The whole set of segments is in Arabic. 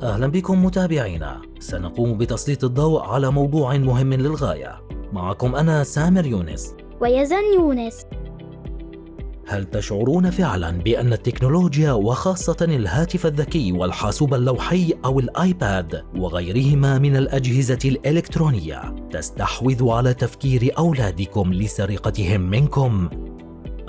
أهلا بكم متابعينا. سنقوم بتسليط الضوء على موضوع مهم للغاية. معكم أنا سامر يونس ويزن يونس. هل تشعرون فعلا بأن التكنولوجيا وخاصة الهاتف الذكي والحاسوب اللوحي أو الآيباد وغيرهما من الأجهزة الإلكترونية تستحوذ على تفكير أولادكم لسرقتهم منكم؟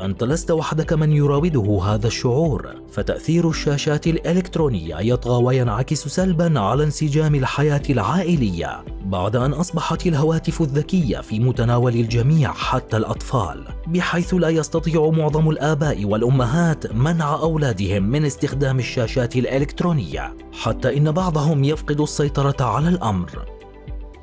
أنت لست وحدك من يراوده هذا الشعور، فتأثير الشاشات الإلكترونية يطغى وينعكس سلباً على انسجام الحياة العائلية، بعد أن أصبحت الهواتف الذكية في متناول الجميع حتى الأطفال، بحيث لا يستطيع معظم الآباء والأمهات منع أولادهم من استخدام الشاشات الإلكترونية، حتى إن بعضهم يفقد السيطرة على الأمر.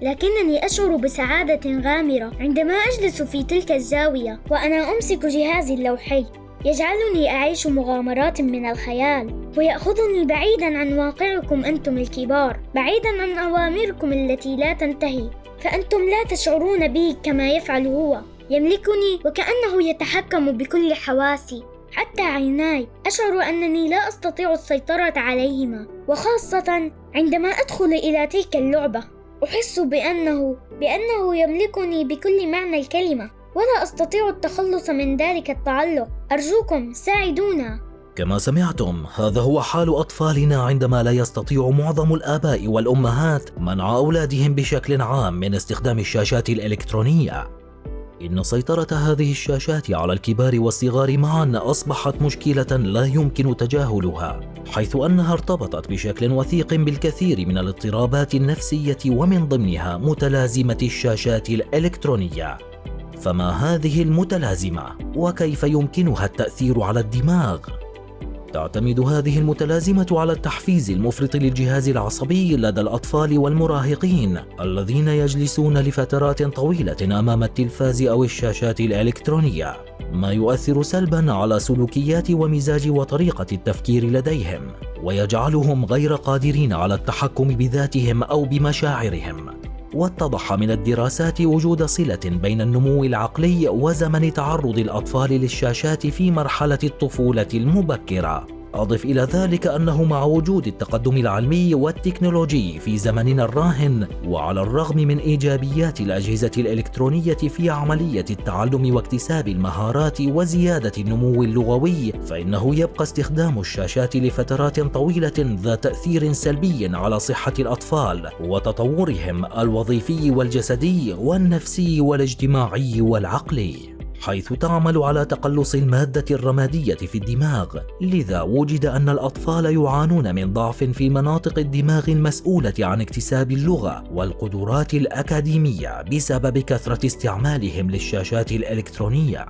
لكنني أشعر بسعادة غامرة عندما أجلس في تلك الزاوية وأنا أمسك جهازي اللوحي، يجعلني أعيش مغامرات من الخيال ويأخذني بعيداً عن واقعكم أنتم الكبار، بعيداً عن أوامركم التي لا تنتهي، فأنتم لا تشعرون بي كما يفعل هو. يملكني وكأنه يتحكم بكل حواسي، حتى عيناي. أشعر أنني لا أستطيع السيطرة عليهما، وخاصة عندما أدخل إلى تلك اللعبة أحس بأنه يملكني بكل معنى الكلمة، ولا أستطيع التخلص من ذلك التعلق. أرجوكم ساعدونا. كما سمعتم، هذا هو حال أطفالنا عندما لا يستطيع معظم الآباء والأمهات منع أولادهم بشكل عام من استخدام الشاشات الإلكترونية. إن سيطرة هذه الشاشات على الكبار والصغار معاً أصبحت مشكلة لا يمكن تجاهلها، حيث أنها ارتبطت بشكل وثيق بالكثير من الاضطرابات النفسية، ومن ضمنها متلازمة الشاشات الإلكترونية. فما هذه المتلازمة؟ وكيف يمكنها التأثير على الدماغ؟ تعتمد هذه المتلازمة على التحفيز المفرط للجهاز العصبي لدى الأطفال والمراهقين الذين يجلسون لفترات طويلة أمام التلفاز أو الشاشات الإلكترونية، ما يؤثر سلباً على سلوكيات ومزاج وطريقة التفكير لديهم، ويجعلهم غير قادرين على التحكم بذاتهم أو بمشاعرهم. واتضح من الدراسات وجود صلة بين النمو العقلي وزمن تعرض الأطفال للشاشات في مرحلة الطفولة المبكرة. أضف إلى ذلك أنه مع وجود التقدم العلمي والتكنولوجي في زمننا الراهن، وعلى الرغم من إيجابيات الأجهزة الإلكترونية في عملية التعلم واكتساب المهارات وزيادة النمو اللغوي، فإنه يبقى استخدام الشاشات لفترات طويلة ذات تأثير سلبي على صحة الأطفال وتطورهم الوظيفي والجسدي والنفسي والاجتماعي والعقلي، حيث تعمل على تقلص المادة الرمادية في الدماغ. لذا وجد أن الأطفال يعانون من ضعف في مناطق الدماغ المسؤولة عن اكتساب اللغة والقدرات الأكاديمية بسبب كثرة استعمالهم للشاشات الإلكترونية.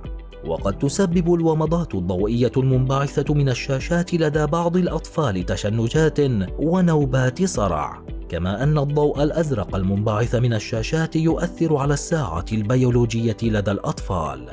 وقد تسبب الومضات الضوئية المنبعثة من الشاشات لدى بعض الأطفال تشنجات ونوبات صرع، كما أن الضوء الأزرق المنبعث من الشاشات يؤثر على الساعة البيولوجية لدى الأطفال.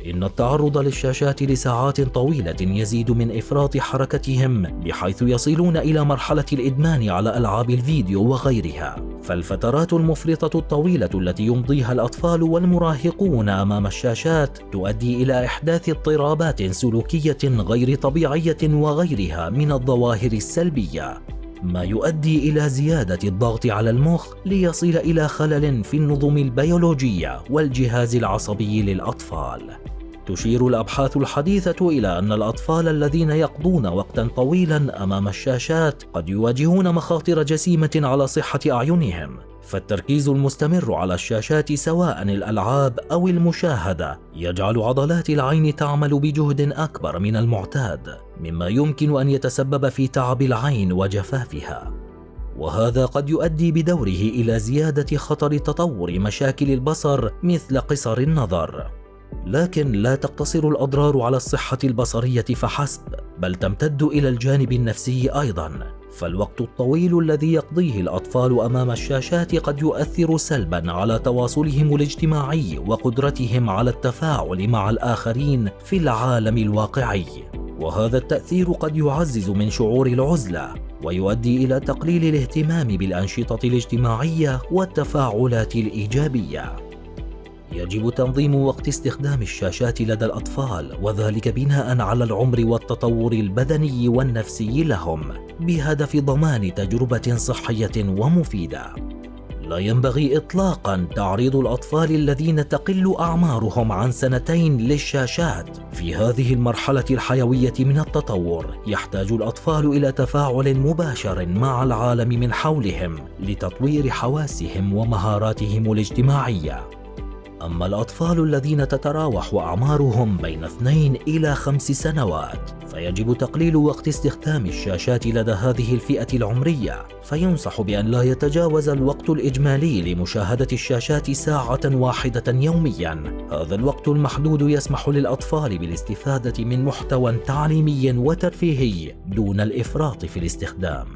إن التعرض للشاشات لساعات طويلة يزيد من إفراط حركتهم، بحيث يصلون إلى مرحلة الإدمان على ألعاب الفيديو وغيرها. فالفترات المفرطة الطويلة التي يمضيها الأطفال والمراهقون أمام الشاشات تؤدي إلى إحداث اضطرابات سلوكية غير طبيعية وغيرها من الظواهر السلبية، ما يؤدي إلى زيادة الضغط على المخ ليصل إلى خلل في النظم البيولوجية والجهاز العصبي للأطفال. تشير الأبحاث الحديثة إلى أن الأطفال الذين يقضون وقتا طويلا أمام الشاشات قد يواجهون مخاطر جسيمة على صحة أعينهم، فالتركيز المستمر على الشاشات سواء الألعاب أو المشاهدة يجعل عضلات العين تعمل بجهد أكبر من المعتاد، مما يمكن أن يتسبب في تعب العين وجفافها، وهذا قد يؤدي بدوره إلى زيادة خطر تطور مشاكل البصر مثل قصر النظر. لكن لا تقتصر الأضرار على الصحة البصرية فحسب، بل تمتد إلى الجانب النفسي أيضاً، فالوقت الطويل الذي يقضيه الأطفال أمام الشاشات قد يؤثر سلباً على تواصلهم الاجتماعي وقدرتهم على التفاعل مع الآخرين في العالم الواقعي، وهذا التأثير قد يعزز من شعور العزلة ويؤدي إلى تقليل الاهتمام بالأنشطة الاجتماعية والتفاعلات الإيجابية. يجب تنظيم وقت استخدام الشاشات لدى الأطفال، وذلك بناء على العمر والتطور البدني والنفسي لهم، بهدف ضمان تجربة صحية ومفيدة. لا ينبغي إطلاقاً تعريض الأطفال الذين تقل أعمارهم عن 2 للشاشات. في هذه المرحلة الحيوية من التطور، يحتاج الأطفال إلى تفاعل مباشر مع العالم من حولهم لتطوير حواسهم ومهاراتهم الاجتماعية. أما الأطفال الذين تتراوح أعمارهم بين 2 إلى 5 سنوات، فيجب تقليل وقت استخدام الشاشات لدى هذه الفئة العمرية، فينصح بأن لا يتجاوز الوقت الإجمالي لمشاهدة الشاشات 1 ساعة يومياً. هذا الوقت المحدود يسمح للأطفال بالاستفادة من محتوى تعليمي وترفيهي دون الإفراط في الاستخدام.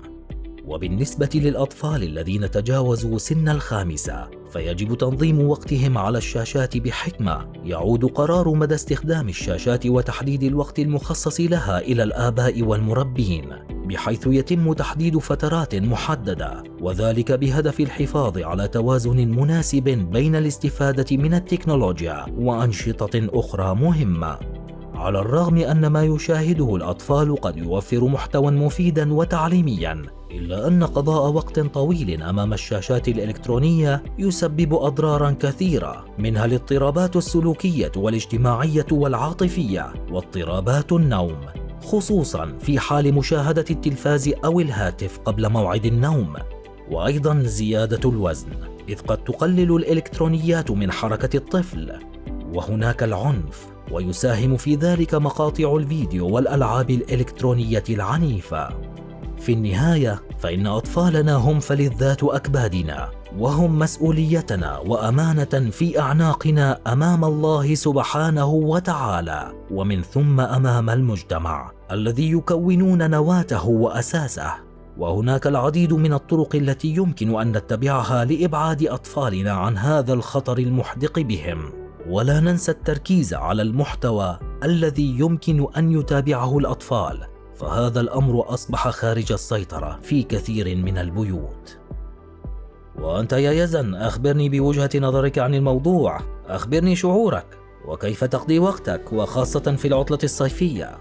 وبالنسبة للأطفال الذين تجاوزوا سن 5، فيجب تنظيم وقتهم على الشاشات بحكمة. يعود قرار مدى استخدام الشاشات وتحديد الوقت المخصص لها إلى الآباء والمربين، بحيث يتم تحديد فترات محددة، وذلك بهدف الحفاظ على توازن مناسب بين الاستفادة من التكنولوجيا وأنشطة أخرى مهمة. على الرغم أن ما يشاهده الأطفال قد يوفر محتوى مفيدا وتعليميا، إلا أن قضاء وقت طويل أمام الشاشات الإلكترونية يسبب أضرارا كثيرة، منها الاضطرابات السلوكية والاجتماعية والعاطفية واضطرابات النوم، خصوصا في حال مشاهدة التلفاز أو الهاتف قبل موعد النوم، وأيضا زيادة الوزن، إذ قد تقلل الإلكترونيات من حركة الطفل. وهناك العنف، ويساهم في ذلك مقاطع الفيديو والألعاب الإلكترونية العنيفة. في النهاية، فإن أطفالنا هم فلذات أكبادنا، وهم مسؤوليتنا وأمانة في أعناقنا أمام الله سبحانه وتعالى، ومن ثم أمام المجتمع الذي يكونون نواته وأساسه. وهناك العديد من الطرق التي يمكن أن نتبعها لإبعاد أطفالنا عن هذا الخطر المحدق بهم، ولا ننسى التركيز على المحتوى الذي يمكن أن يتابعه الأطفال، فهذا الأمر أصبح خارج السيطرة في كثير من البيوت. وأنت يا يزن، أخبرني بوجهة نظرك عن الموضوع، أخبرني شعورك وكيف تقضي وقتك، وخاصة في العطلة الصيفية.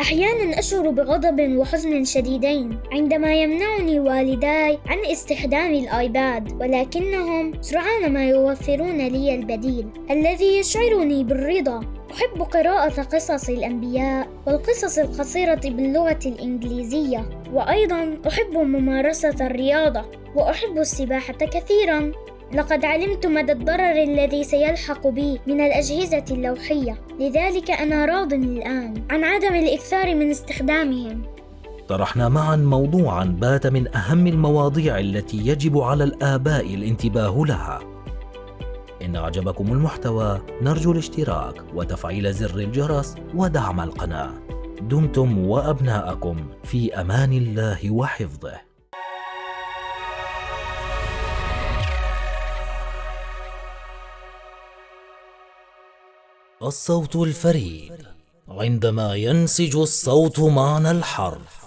أحياناً أشعر بغضب وحزن شديدين عندما يمنعني والداي عن استخدام الآيباد، ولكنهم سرعان ما يوفرون لي البديل الذي يشعرني بالرضا. أحب قراءة قصص الأنبياء والقصص القصيرة باللغة الإنجليزية، وأيضاً أحب ممارسة الرياضة، وأحب السباحة كثيراً. لقد علمت مدى الضرر الذي سيلحق بي من الأجهزة اللوحية، لذلك أنا راض الآن عن عدم الإكثار من استخدامهم. طرحنا معا موضوعا بات من أهم المواضيع التي يجب على الآباء الانتباه لها. إن أعجبكم المحتوى نرجو الاشتراك وتفعيل زر الجرس ودعم القناة. دمتم وأبناءكم في أمان الله وحفظه. الصوت الفريد، عندما ينسج الصوت معنى الحرف.